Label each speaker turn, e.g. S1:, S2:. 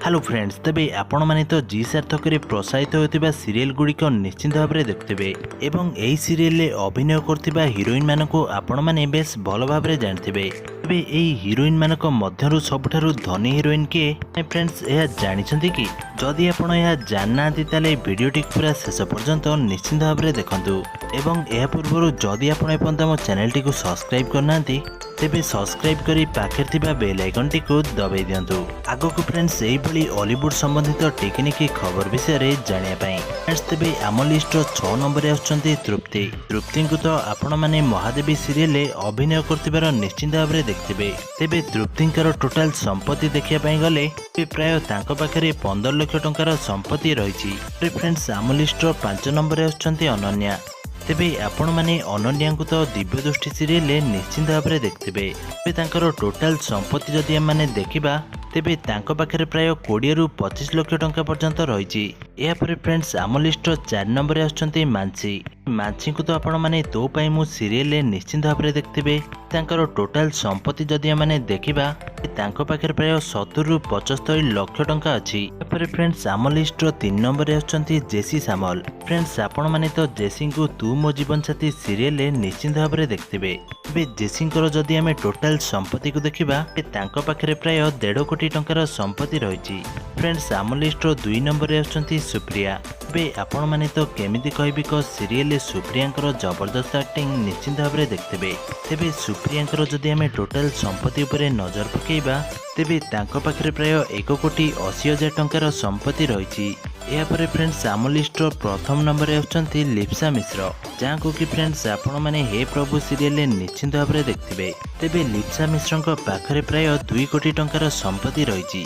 S1: Hello friends, तेबे आपण माने तो जी सार्थक रे प्रसारित होतिबा सीरियल गुड़िक निश्चिंत भाव में देखुथिबे एवं एही सीरियल रे अभिनय करथिबा हीरोइन मानको आपण माने बेस भल भाव में जानथिबे। तेबे एही हीरोइन मानक मध्यरु सबठारु धनी हीरोइन के फ्रेंड्स यह जानिछंती कि जदि आपण यह जाननांती ताले वीडियोटी पूरा शेष पर्यंत निश्चिंत भाव में देखंतु एवं यह पूर्व जदि आपण एपर्यंत मो चैनल टी को सब्सक्राइब करनांती तेबे सब्सक्राइब करी पाखे थिबा बेल आइकन टी को दबाई दियंतु। आगो को फ्रेंड्स एही भली हॉलीवुड संबंधित टेक्निक खबर विषय रे जानिया पई फ्रेंड्स तेबे आम लिस्ट 6 नंबर रे आछंती तृप्ति को तो आपण माने महादेवी सीरियल रे अभिनय करथिबार निश्चिंत भाव में देखथिबे। तेबे तृप्तिंकर टोटल संपत्ति देखिया पई गले प्राय तांको पाखरे 15 लाख टंकार संपत्ति रहिछि। फ्रेंड्स आम लिस्ट 5 नंबर रे आछंती अनन्या। तेबे आपण माने अनन्या को तो दिव्य दृष्टि सीरियल निश्चिंत भाव में देखथिबे। तांकर टोटल संपत्ति जदि माने देखिबा तेबे तांको पाखरे प्राय 20 रु 25 लाख टंका पर्यंत रहिछि। या परे फ्रेंड्स आम लिस्ट 4 नंबर रे आछंती मानसी को तो आपण माने तो पई मु सीरियल निश्चिंत भाव में देखथिबे। तांकर टोटल संपत्ति जदि माने देखिबा तांको पाखरे प्राय 70 रु 75 लाख टंका अछि। या परे फ्रेंड्स आम लिस्ट 3 नंबर रे आछंती जेसी सामल। फ्रेंड्स आपण माने तो जेसी को तू मो जीवन साथी सीरियल निश्चिंत भाव में देखथिबे। तेबे जेसींकर जदि आमे टोटल संपत्ति को देखिबा तांको पाखरे प्राय 1.5 कोटी टंकार संपत्ति रहिछि। फ्रेंड्स आम लिस्ट 2 नंबर रे आछंती सुप्रिया। तेबे आपण माने तो केमिति कहबी को सीरियल सुप्रियांकर जबरदस्त एक्टिंग निश्चिंत भाव में देखथिबे। तेबे सुप्रियांकर जदि आमे टोटल संपत्ति उपरे नजर पकेइबा तेबे तांको पाखरे प्राय 1 कोटी 80 हजार टंकार संपत्ति रहिछि। या परे फ्रेंड्स आम लिस्ट प्रथम नंबर रे आछंती लिप्सा मिश्र, जहाँ को कि फ्रेंड्स आपण माने हे प्रभु सीरियल निश्चिंत भाव में देखथिबे। तेबे लिप्सा मिश्रଙ୍କ पाखरे प्राय 2 कोटी टंकार संपत्ति रहिछि।